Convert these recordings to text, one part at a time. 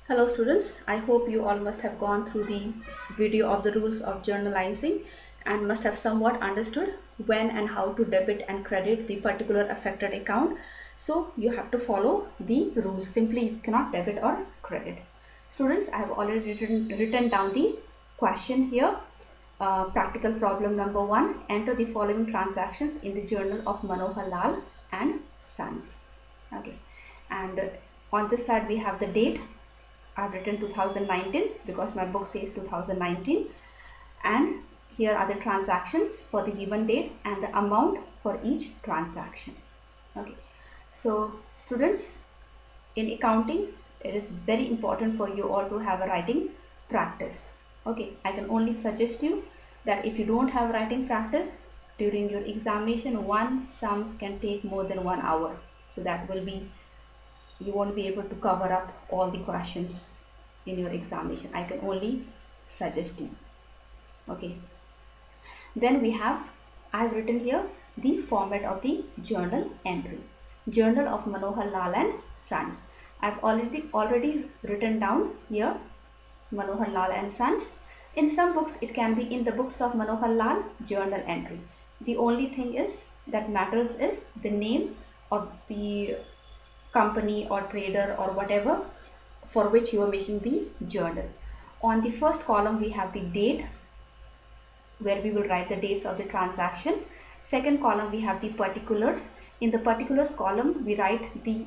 Hello students, I hope you all must have gone through the video of the rules of journalizing and must have somewhat understood when and how to debit and credit the particular affected account. So you have to follow the rules. Simply you cannot debit or credit. Students, I have already written down the question here. Practical problem number 1. Enter the following transactions in the journal of Manohar Lal and Sons. Okay, and on this side we have the date. I've written 2019 because my book says 2019, and here are the transactions for the given date and the amount for each transaction. Okay, so students, in accounting it is very important for you all to have a writing practice. Okay, I can only suggest you that if you don't have writing practice during your examination, one sums can take more than 1 hour, so that will be, you won't be able to cover up all the questions in your examination. I can only suggest you. Okay, then we have, I've written here the format of the journal entry. Journal of Manohar Lal and Sons. I've already written down here Manohar Lal and Sons. In some books it can be in the books of Manohar Lal journal entry. The only thing is that matters is the name of the company or trader or whatever for which you are making the journal. On the first column we have the date, where we will write the dates of the transaction. Second column we have the particulars. In the particulars column we write the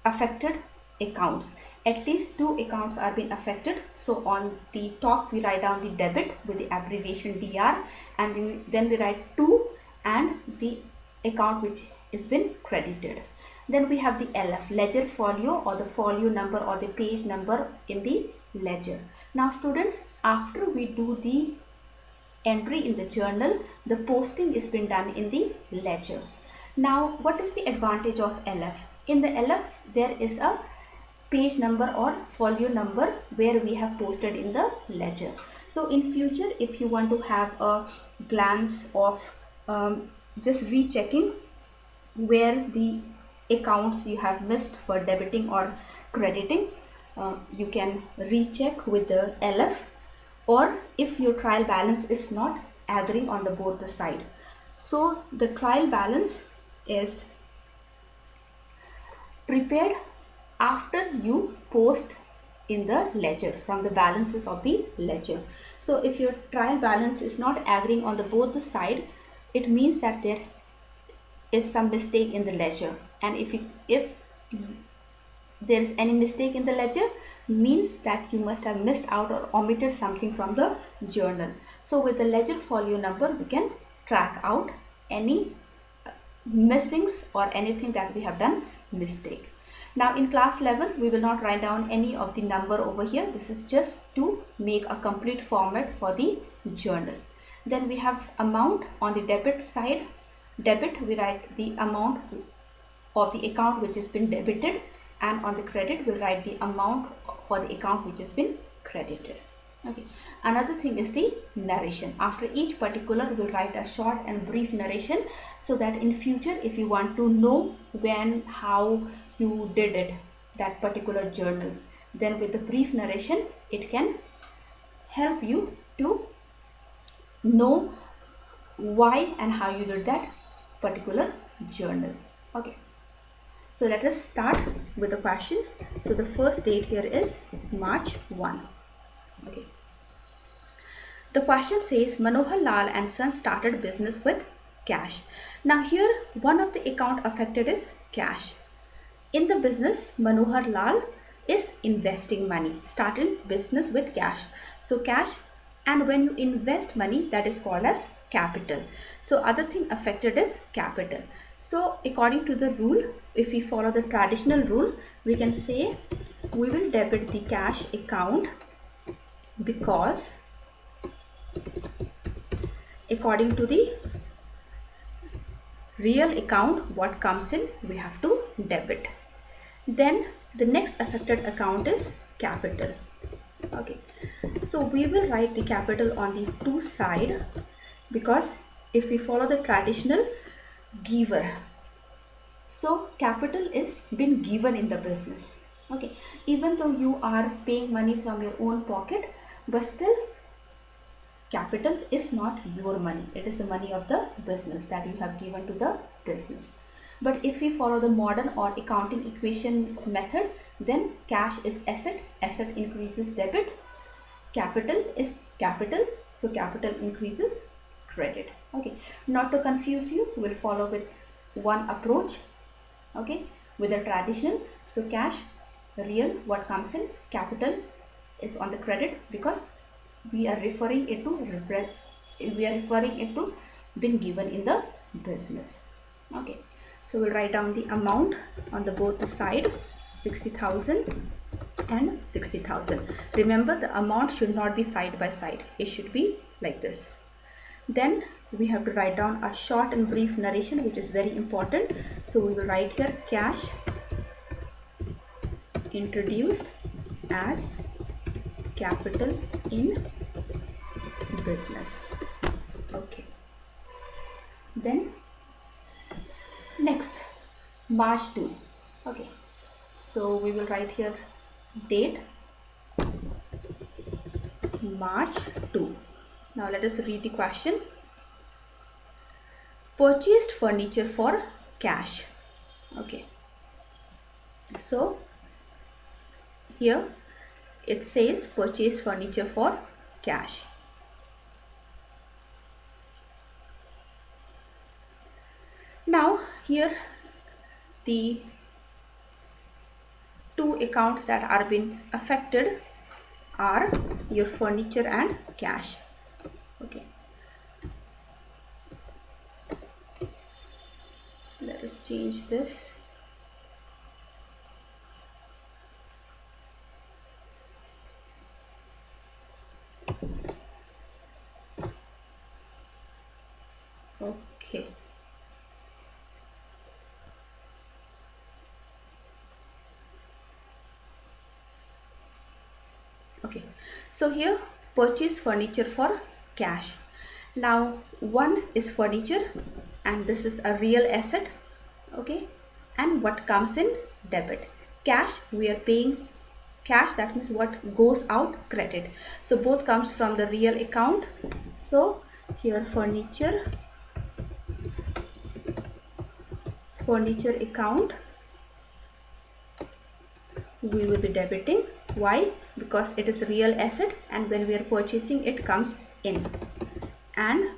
affected accounts. At least 2 accounts are being affected, so on the top we write down the debit with the abbreviation DR, and then we write 2 and the account which is been credited. Then we have the LF, ledger folio, or the folio number or the page number in the ledger. Now students, after we do the entry in the journal, the posting is been done in the ledger. Now what is the advantage of LF? In the LF there is a page number or folio number where we have posted in the ledger. So in future, if you want to have a glance of just rechecking where the accounts you have missed for debiting or crediting, you can recheck with the LF, or if your trial balance is not agreeing on the both the side. So the trial balance is prepared after you post in the ledger from the balances of the ledger. So if your trial balance is not agreeing on the both the side, it means that there is some mistake in the ledger, and if there is any mistake in the ledger, means that you must have missed out or omitted something from the journal. So with the ledger folio number we can track out any missings or anything that we have done mistake. Now in class 11 we will not write down any of the number over here. This is just to make a complete format for the journal. Then we have amount. On the debit side, debit we write the amount of the account which has been debited, and on the credit we'll write the amount for the account which has been credited. Okay. Another thing is the narration. After each particular we'll write a short and brief narration, so that in future if you want to know when, how you did it, that particular journal, then with the brief narration it can help you to know why and how you did that particular journal. Okay, so let us start with the question. So the first date here is March 1. Okay. The question says Manohar Lal and Son started business with cash. Now here one of the account affected is cash. In the business, Manohar Lal is investing money, started business with cash. So cash, and when you invest money, that is called as capital. So other thing affected is capital. So according to the rule, if we follow the traditional rule, we can say we will debit the cash account because according to the real account what comes in we have to debit. Then the next affected account is capital. Okay, so we will write the capital on the two side, because if we follow the traditional giver, so capital is been given in the business. Okay, even though you are paying money from your own pocket, but still capital is not your money. It is the money of the business that you have given to the business. But if we follow the modern or accounting equation method, then cash is asset, asset increases debit, capital is capital, so capital increases credit. Okay, not to confuse you, we'll follow with one approach. Okay, with a traditional, so cash, real, what comes in, capital is on the credit because we are referring it to being given in the business. Okay, so we'll write down the amount on the both the side, 60,000 and 60,000. Remember, the amount should not be side by side, it should be like this. Then we have to write down a short and brief narration, which is very important. So we will write here cash introduced as capital in business. Okay, then next, March 2. Okay, so we will write here date March 2. Now let us read the question. Purchased furniture for cash. Okay, so here it says purchase furniture for cash. Now here the two accounts that are being affected are your furniture and cash. Okay, let us change this. Okay, okay, so here purchase furniture for cash. Now one is furniture and this is a real asset. Okay, and what comes in debit. Cash, we are paying cash, that means what goes out, credit. So both comes from the real account. So here furniture account we will be debiting. Why? Because it is a real asset and when we are purchasing it comes in, and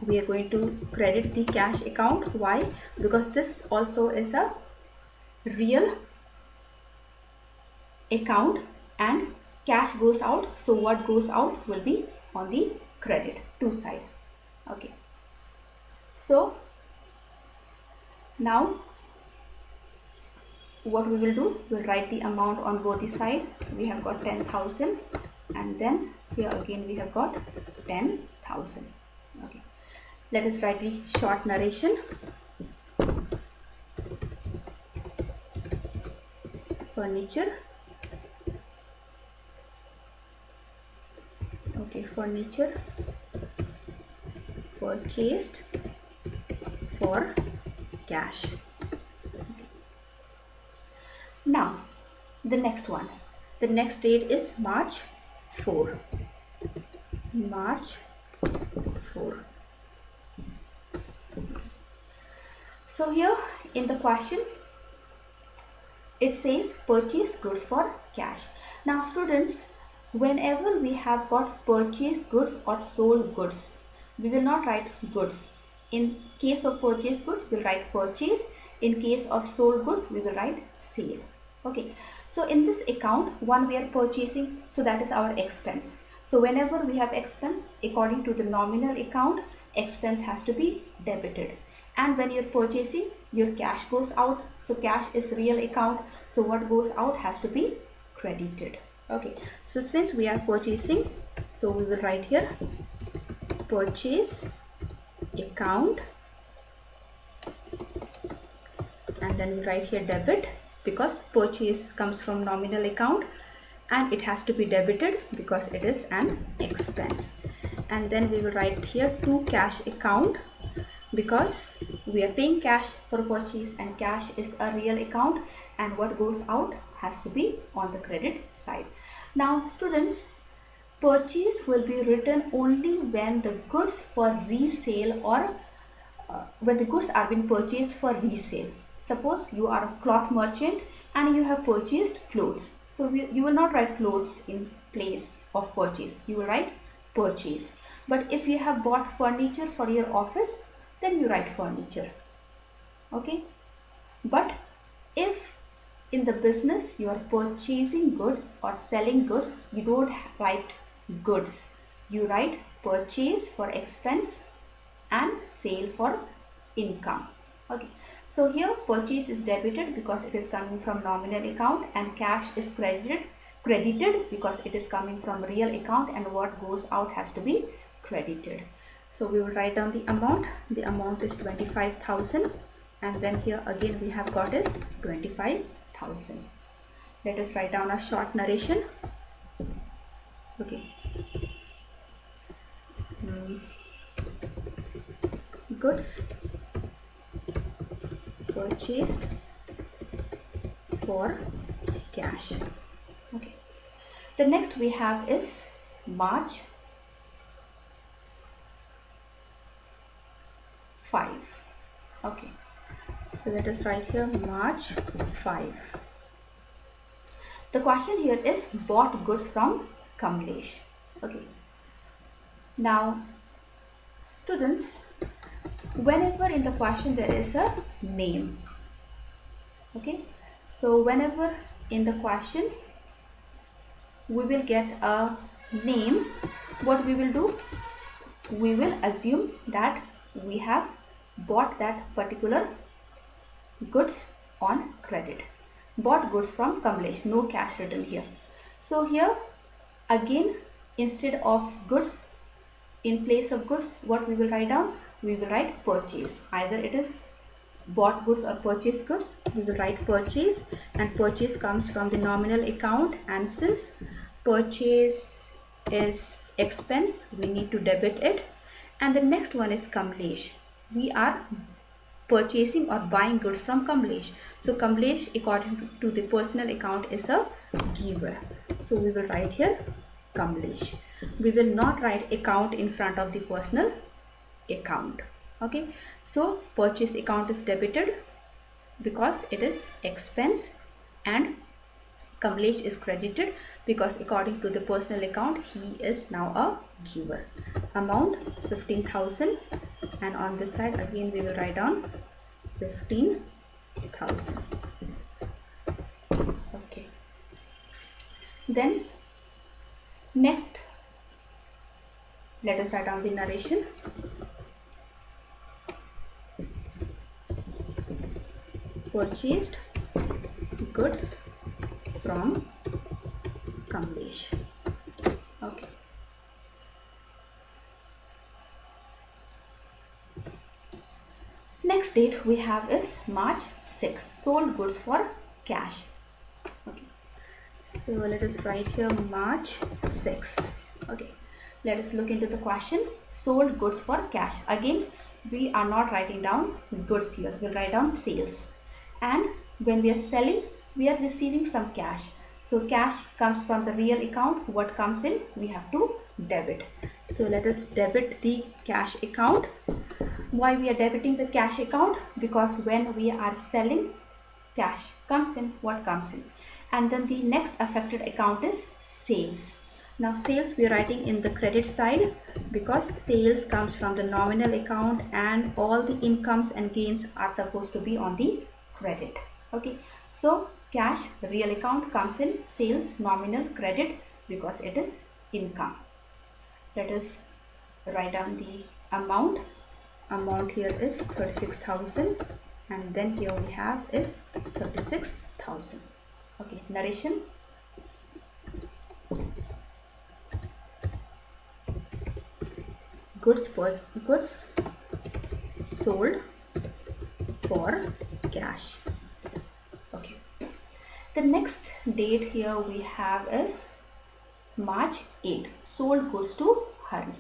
we are going to credit the cash account. Why? Because this also is a real account and cash goes out, so what goes out will be on the credit two side. Okay, so now what we will do, we'll write the amount on both the side. We have got 10,000 and then here again we have got 10,000. Okay, let us write the short narration. Furniture. Okay, furniture purchased for cash. Okay. Now the next one, the next date is March 4. March 4. So here in the question it says purchase goods for cash. Now students, whenever we have got purchase goods or sold goods, we will not write goods. In case of purchase goods, we will write purchase. In case of sold goods, we will write sale. Okay, so in this account, one we are purchasing, so that is our expense. So whenever we have expense, according to the nominal account, expense has to be debited. And when you're purchasing, your cash goes out, so cash is real account, so what goes out has to be credited. Okay, so since we are purchasing, so we will write here purchase account and then we write here debit because purchase comes from nominal account and it has to be debited because it is an expense. And then we will write here to cash account because we are paying cash for purchase, and cash is a real account, and what goes out has to be on the credit side. Now students, purchase will be written only when the goods for resale or when the goods are being purchased for resale. Suppose you are a cloth merchant and you have purchased clothes. So you will not write clothes in place of purchase. You will write purchase. But if you have bought furniture for your office, then you write furniture. Okay. But if in the business you are purchasing goods or selling goods, you don't write goods. You write purchase for expense and sale for income. Okay, so here purchase is debited because it is coming from nominal account, and cash is credited because it is coming from real account, and what goes out has to be credited. So we will write down the amount. The amount is 25,000, and then here again we have got is 25,000. Let us write down a short narration. Okay. Goods purchased for cash. Okay. The next we have is March 5. Okay. So let us write here March 5. The question here is bought goods from Kamlesh. Okay. Now students, whenever in the question there is a name, okay, so whenever in the question we will get a name, what we will do, we will assume that we have bought that particular goods on credit. Bought goods from Kamlesh, no cash written here. So here again, instead of goods, in place of goods, what we will write down? We will write purchase. Either it is bought goods or purchased goods. We will write purchase, and purchase comes from the nominal account, and since purchase is expense, we need to debit it. And the next one is Kamlesh. We are purchasing or buying goods from Kamlesh. So Kamlesh, according to the personal account, is a giver. So we will write here Kamlesh. We will not write account in front of the personal account. Okay, so purchase account is debited because it is expense, and Kamlesh is credited because according to the personal account he is now a giver. Amount 15,000, and on this side again we will write down 15,000. Okay, then next let us write down the narration. Purchased goods from Kamlesh. Okay. Next date we have is March 6. Sold goods for cash. Okay. So let us write here March 6. Okay. Let us look into the question. Sold goods for cash. Again, we are not writing down goods here. We'll write down sales. And when we are selling, we are receiving some cash. So cash comes from the real account. What comes in, we have to debit. So let us debit the cash account. Why we are debiting the cash account? Because when we are selling, cash comes in. What comes in? And then the next affected account is sales. Now sales we are writing in the credit side because sales comes from the nominal account, and all the incomes and gains are supposed to be on the credit. Okay, so cash real account comes in, sales nominal credit because it is income. Let us write down the amount. Amount here is 36,000, and then here we have is 36,000. Okay, narration. Goods sold for cash. Okay. The next date here we have is March 8. Sold goods to Hari.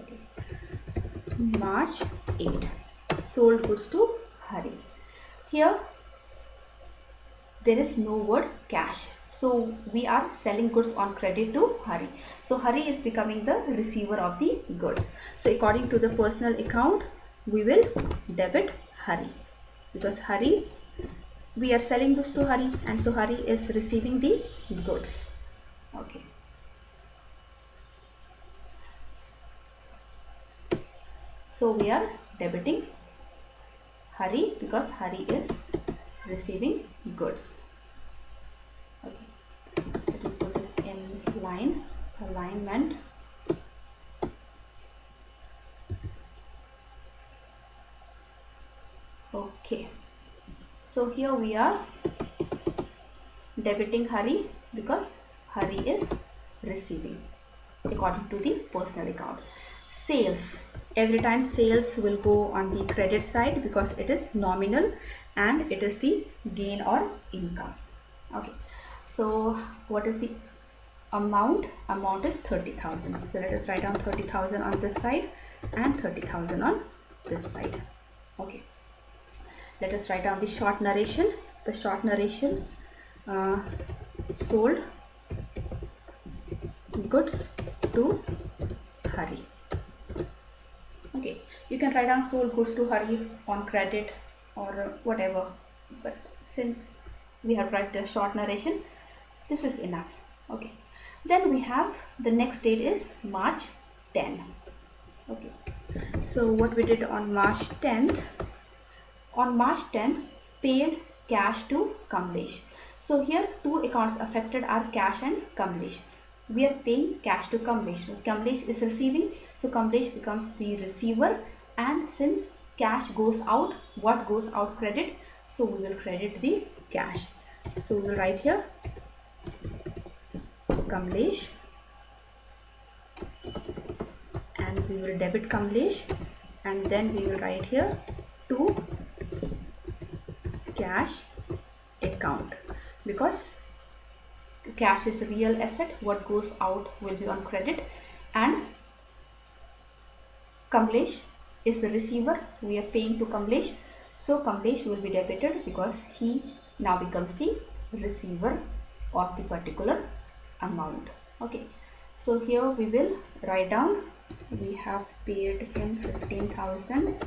Okay. March 8. sold goods to Hari. Here there is no word cash, so we are selling goods on credit to Hari. So Hari is becoming the receiver of the goods. So according to the personal account, we will debit Hari, because Hari, we are selling goods to Hari, and so Hari is receiving the goods. Okay. So we are debiting Hari because Hari is receiving goods. Okay, let me put this in alignment. Okay, so here we are debiting Hari because Hari is receiving according to the personal account. Sales, every time sales will go on the credit side because it is nominal and it is the gain or income. Okay, so what is the amount? Amount is 30,000. So let us write down 30,000 on this side and 30,000 on this side. Okay, let us write down the short narration. The short narration, sold goods to Hari. Okay, you can write down sold goods to Hari on credit or whatever, but since we have write the short narration, this is enough. Okay, then we have the next date is March 10. Okay, so what we did on March 10th, on March 10th, paid cash to Kamlesh. So here two accounts affected are cash and Kamlesh. We are paying cash to Kamlesh. Kamlesh is receiving, so Kamlesh becomes the receiver, and since cash goes out, what goes out? Credit. So we will credit the cash. So we will write here Kamlesh, and we will debit Kamlesh, and then we will write here to cash account, because cash is a real asset. What goes out will be on credit, and Kamlesh is the receiver. We are paying to Kamlesh, so Kamlesh will be debited because he now becomes the receiver of the particular amount. Okay, so here we will write down, we have paid him 15,000,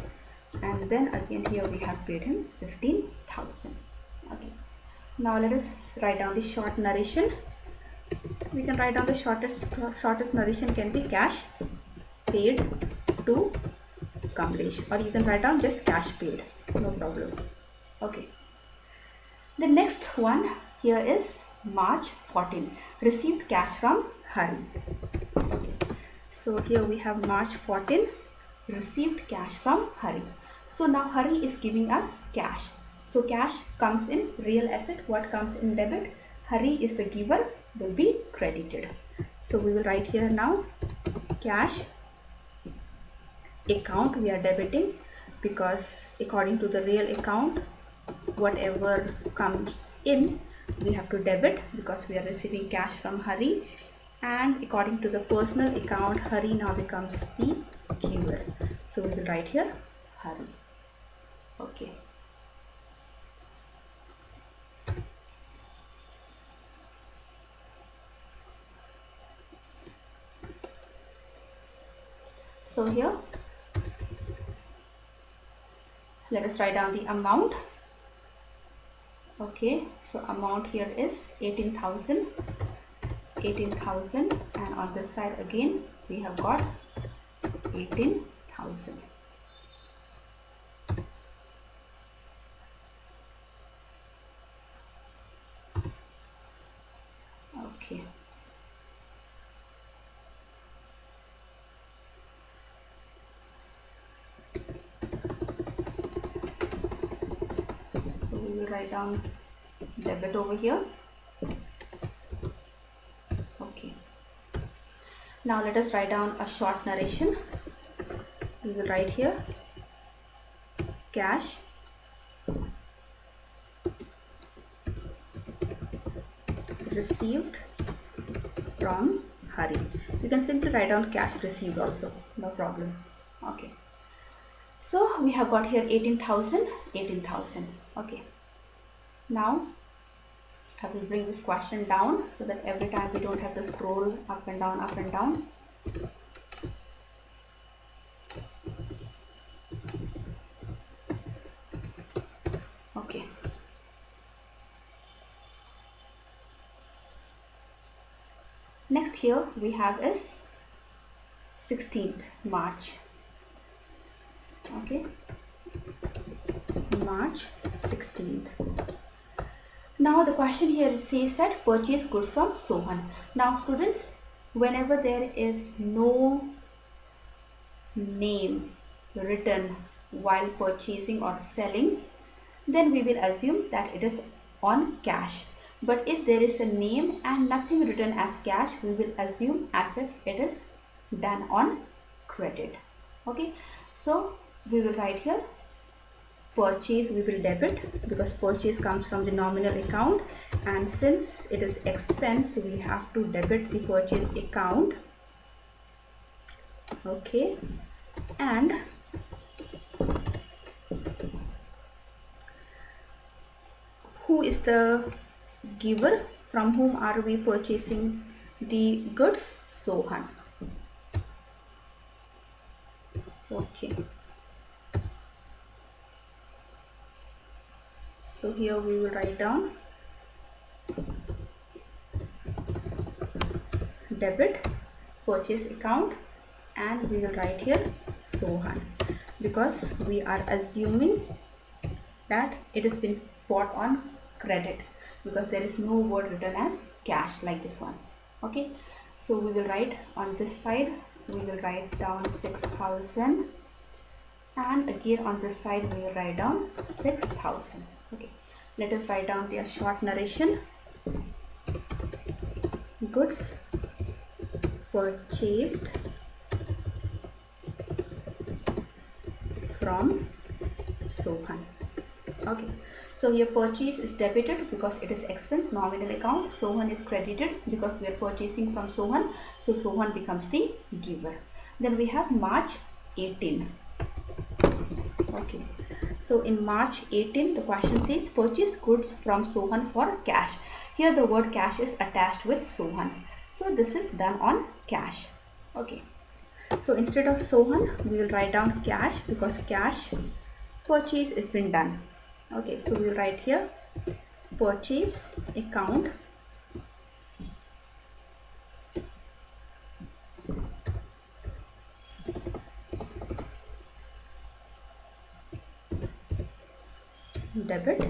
and then again here we have paid him 15,000. Okay, now let us write down the short narration. We can write down the shortest narration can be cash paid to Kamlesh, or you can write down just cash paid, no problem. Okay, the next one here is March 14, received cash from Hari. Okay, so here we have March 14, received cash from Hari. So now Hari is giving us cash. So cash comes in real asset. What comes in debit? Hari is the giver, will be credited. So we will write here now cash account we are debiting, because according to the real account, whatever comes in we have to debit because we are receiving cash from Hari, and according to the personal account, Hari now becomes the giver. So we will write here Hari. Okay. So here let us write down the amount. Okay, so amount here is 18,000, and on this side again we have got 18,000. Okay, so we will write down debit over here. Okay, now let us write down a short narration. We will write here cash received from Hari. You can simply write down cash received also, no problem. Okay, So we have got here 18,000, 18,000. Okay. Now I will bring this question down so that every time we don't have to scroll up and down, up and down. Okay. Next here we have is 16th March. Okay. March 16th. Now the question here says that purchase goods from Sohan. Now students, whenever there is no name written while purchasing or selling, then we will assume that it is on cash. But if there is a name and nothing written as cash, we will assume as if it is done on credit. Okay, so we will write here purchase, we will debit because purchase comes from the nominal account, and since it is expense, we have to debit the purchase account. Okay, and who is the giver? From whom are we purchasing the goods? Sohan. Okay. So here we will write down debit purchase account, and we will write here Sohan because we are assuming that it has been bought on credit because there is no word written as cash like this one. Okay, so we will write on this side, we will write down 6,000, and again on this side we will write down 6,000. Okay, let us write down their short narration. Goods purchased from Sohan. Okay, so here purchase is debited because it is expense, nominal account. Sohan is credited because we are purchasing from Sohan, so Sohan becomes the giver. Then we have March 18. Okay, so in March 18 the question says purchase goods from Sohan for cash. Here the word cash is attached with Sohan, so this is done on cash. Okay, so instead of Sohan we will write down cash because cash purchase has been done. Okay, so we will write here purchase account debit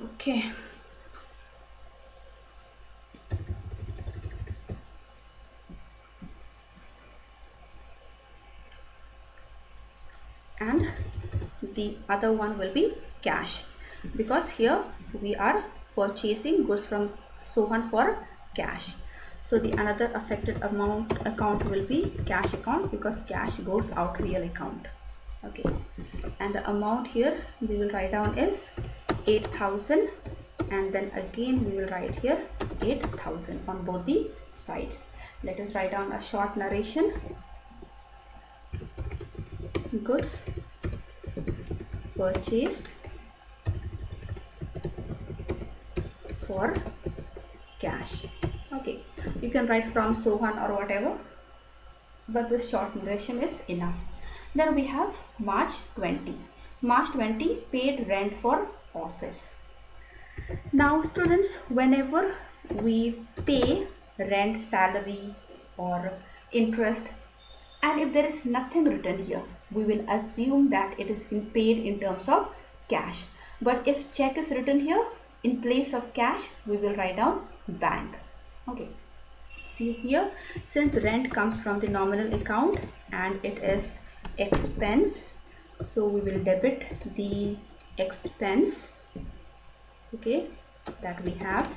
okay. And the other one will be cash because here we are purchasing goods from Sohan for cash. So the another affected account will be cash account because cash goes out real account. Okay, and the amount here we will write down is 8,000, and then again we will write here 8,000 on both the sides. Let us write down a short narration. Goods purchased for cash. Okay, you can write from Sohan or whatever, but this short narration is enough. Then we have March 20. March 20 paid rent for office. Now students, whenever we pay rent, salary or interest, and if there is nothing written here, we will assume that it is been paid in terms of cash. But if check is written here, in place of cash, we will write down bank. Okay. See here, since rent comes from the nominal account and it is expense, so we will debit the expense. Okay, that we have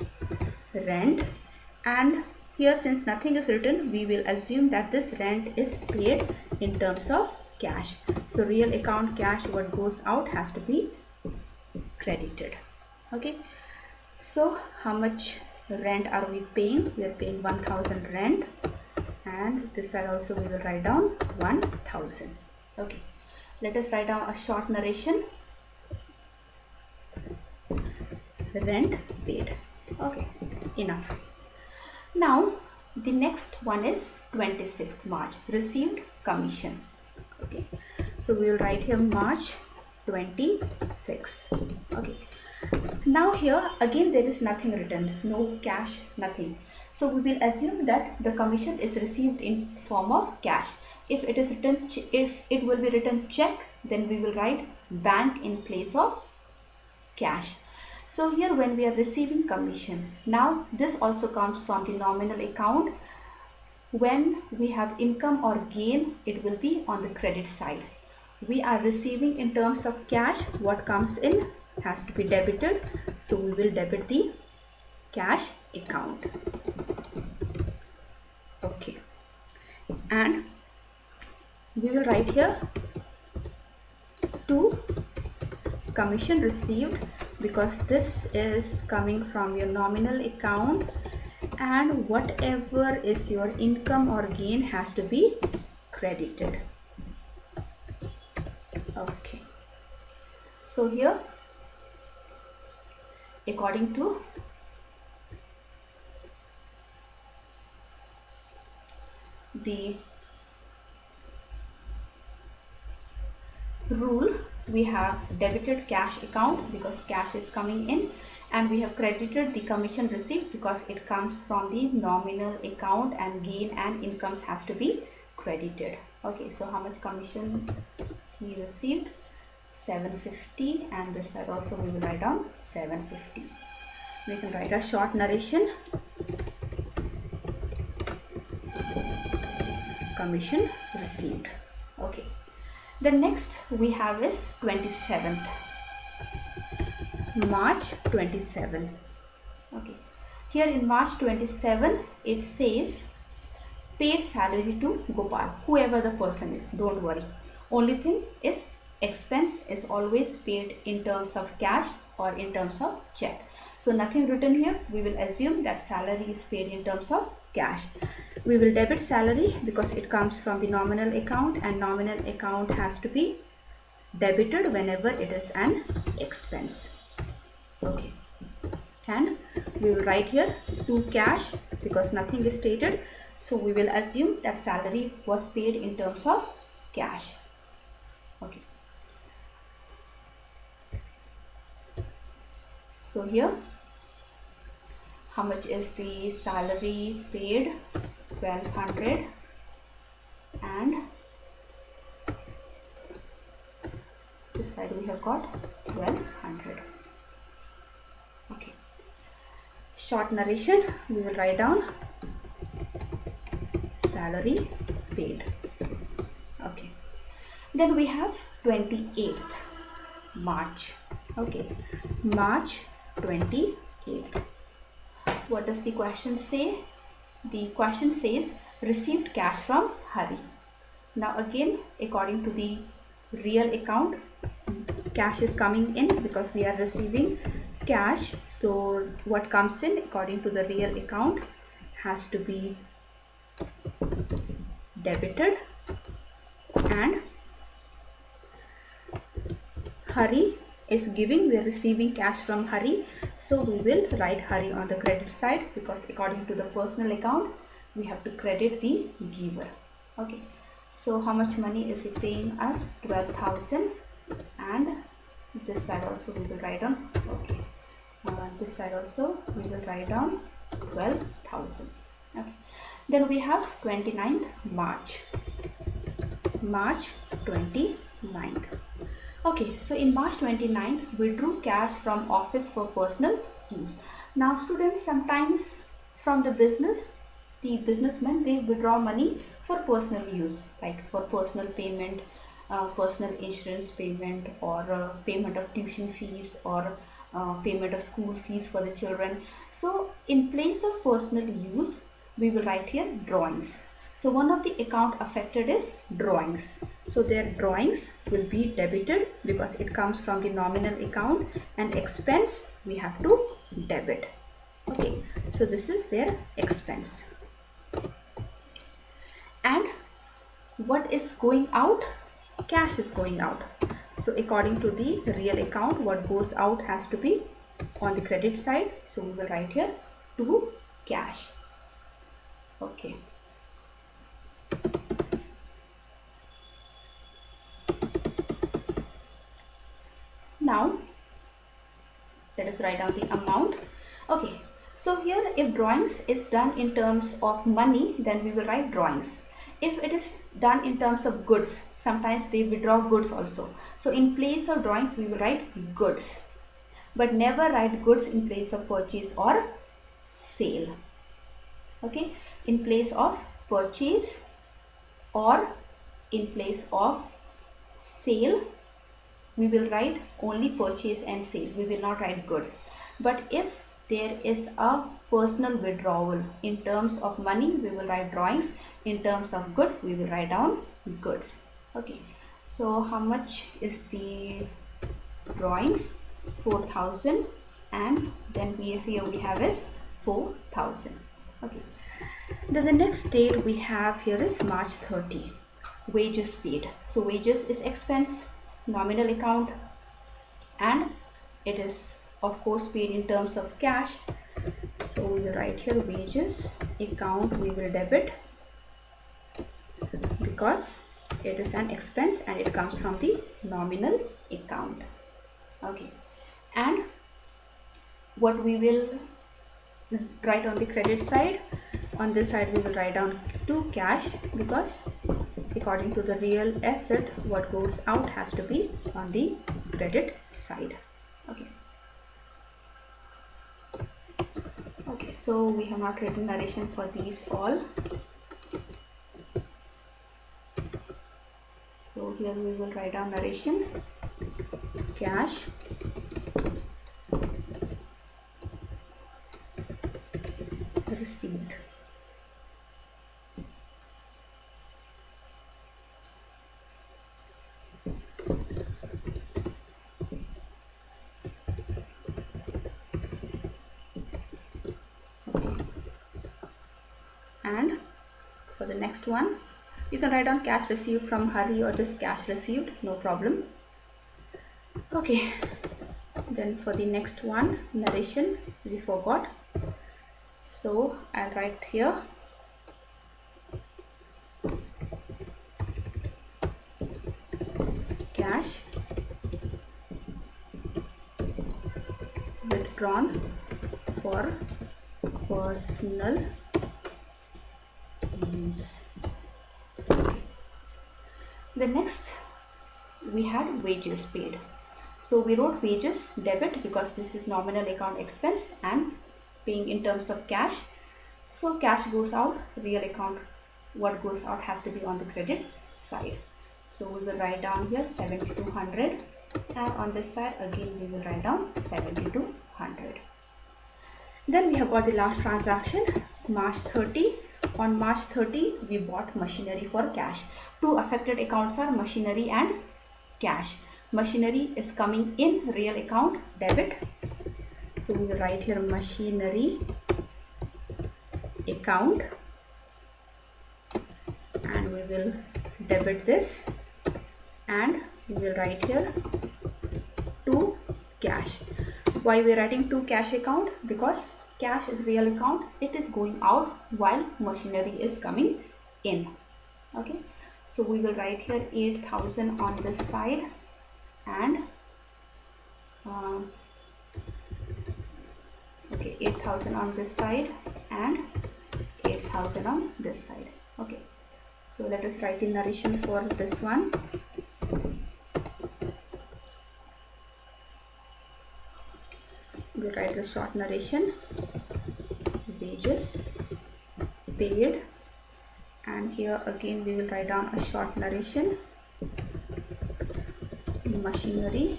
rent, and here since nothing is written, we will assume that this rent is paid in terms of cash. So real account cash, what goes out has to be credited. Okay, so how much rent are we paying? We are paying 1000 rent, and this side also we will write down 1000. Okay, let us write down a short narration. Rent paid. Okay, enough. Now the next one is 26th March, received commission. Okay, so we will write here March 26. Okay, now here again there is nothing written, no cash, nothing. So we will assume that the commission is received in form of cash. If it is written, if it will be written check, then we will write bank in place of cash. So here when we are receiving commission, now this also comes from the nominal account. When we have income or gain, it will be on the credit side. We are receiving in terms of cash, what comes in has to be debited, so we will debit the cash account. Okay, and we will write here to commission received, because this is coming from your nominal account, and whatever is your income or gain has to be credited. Okay, so here according to the rule, we have debited cash account because cash is coming in, and we have credited the commission received because it comes from the nominal account, and gain and incomes has to be credited. Okay, so how much commission he received? 750, and this side also we will write down 750. We can write a short narration. Commission received. Okay, the next we have is 27th March 27. Okay, here in March 27 it says paid salary to Gopal, whoever the person is, don't worry. Only thing is expense is always paid in terms of cash or in terms of check. So nothing written here. We will assume that salary is paid in terms of cash. We will debit salary because it comes from the nominal account, and nominal account has to be debited whenever it is an expense. Okay, and we will write here to cash because nothing is stated, so we will assume that salary was paid in terms of cash. Okay, so here how much is the salary paid? 1200, and this side we have got 1200. Okay, short narration, we will write down salary paid. Okay, then we have 28th March. Okay, March 28th. What does the question say? The question says received cash from Hari. Now again, according to the real account, cash is coming in because we are receiving cash. So what comes in according to the real account has to be debited, and Hari is giving, we are receiving cash from Hari, so we will write Hari on the credit side because according to the personal account we have to credit the giver. Okay, so how much money is he paying us? 12,000, and this side also we will write on. Okay, this side also we will write down 12,000. Okay, then we have 29th March. March 29th. Okay, so in March 29th, we drew cash from office for personal use. Now students, sometimes from the businessmen, they withdraw money for personal use, like for personal payment, personal insurance payment, or payment of tuition fees, or payment of school fees for the children. So in place of personal use, we will write here drawings. So one of the account affected is drawings. So their drawings will be debited because it comes from the nominal account, and expense we have to debit. Okay, so this is their expense. And what is going out? Cash is going out. So according to the real account, what goes out has to be on the credit side. So we will write here to cash. Okay. Now let us write down the amount. Okay. So here if drawings is done in terms of money, then we will write drawings. If it is done in terms of goods, sometimes they withdraw goods also. So in place of drawings, we will write goods. But never write goods in place of purchase or sale. Okay, in place of purchase or in place of sale, we will write only purchase and sale. We will not write goods. But if there is a personal withdrawal in terms of money, we will write drawings. In terms of goods, we will write down goods. Okay, so how much is the drawings? 4,000, and then here we have is 4,000. Okay, then the next date we have here is March 30. Wages paid. So wages is expense, nominal account, and it is of course paid in terms of cash. So we will write here wages account, we will debit because it is an expense and it comes from the nominal account. Okay, and what we will write on the credit side, on this side we will write down to cash because according to the real asset, what goes out has to be on the credit side. Okay. Okay, so we have not written narration for these all. So here we will write down narration, cash, received. And for the next one, you can write down cash received from Hari or just cash received, no problem. Okay, then for the next one, narration, we forgot. So I'll write here cash withdrawn for personal use. Okay. The next we had wages paid. So we wrote wages debit because this is nominal account expense and paying in terms of cash. So cash goes out, real account, what goes out has to be on the credit side. So we will write down here 7,200, and on this side again we will write down 7,200. Then we have got the last transaction, March 30. On March 30 we bought machinery for cash. Two affected accounts are machinery and cash. Machinery is coming in real account debit. So we will write here machinery account and we will debit this, and we will write here to cash. Why we are writing to cash account? Because cash is real account, it is going out while machinery is coming in. Okay, so we will write here 8,000 on this side and 8,000 on this side and 8,000 on this side. Okay, so let us write the narration for this one. We'll write the short narration, wages paid, and here again we will write down a short narration, machinery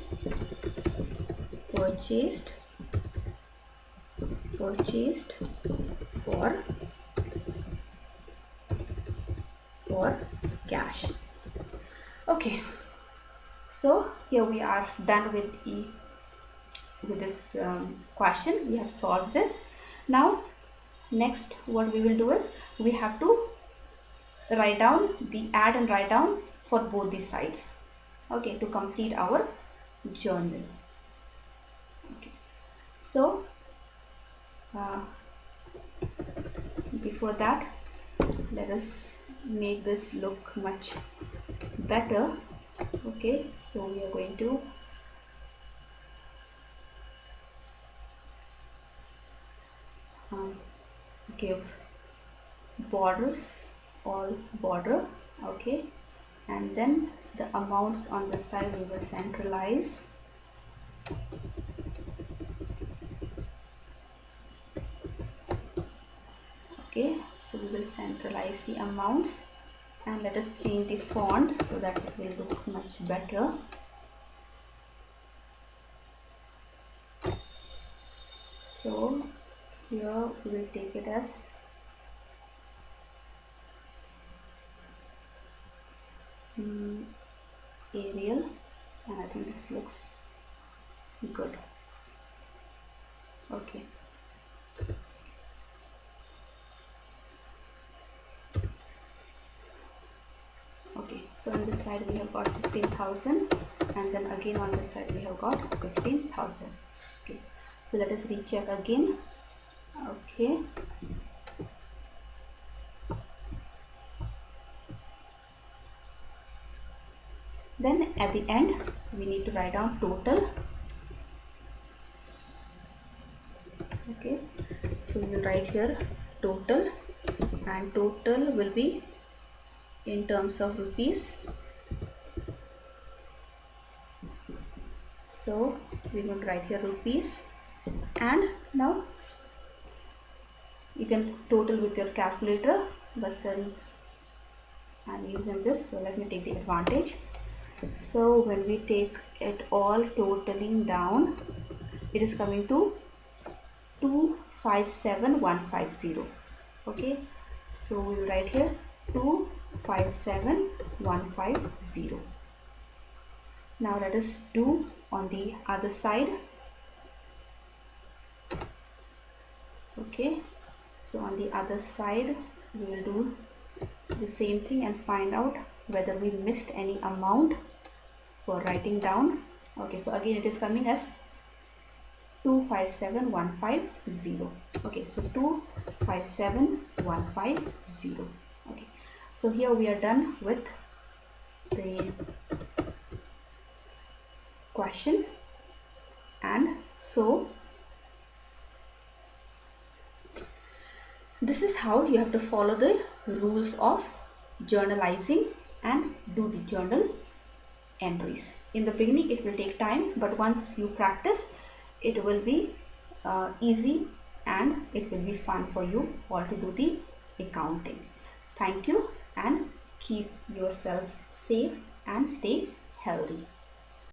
purchased for cash. Okay, so here we are done with this question. We have solved this. Now next what we will do is we have to write down the add and write down for both the sides, okay, to complete our journal. Okay, so before that, let us make this look much better. Okay, so we are going to give borders, all border, okay, and then the amounts on the side we will centralize. Okay, so we will centralize the amounts, and let us change the font so that it will look much better. So here we will take it as Arial, and I think this looks good. Okay, okay, so on this side we have got 15,000, and then again on this side we have got 15,000. Okay, so let us recheck again. Okay, then at the end we need to write down total. Okay, so we will write here total, and total will be in terms of rupees. So we will write here rupees, and now you can total with your calculator, but since I'm using this, so let me take the advantage. So when we take it all totaling down, it is coming to 257,150. Okay, so we will write here 257,150. Now let us do on the other side. Okay, so on the other side we will do the same thing and find out whether we missed any amount for writing down. Okay, so again it is coming as 257,150. Okay, so 257,150. Okay, so here we are done with the question, and so this is how you have to follow the rules of journalizing and do the journal entries. In the beginning it will take time, but once you practice it will be easy, and it will be fun for you all to do the accounting. Thank you, and keep yourself safe and stay healthy.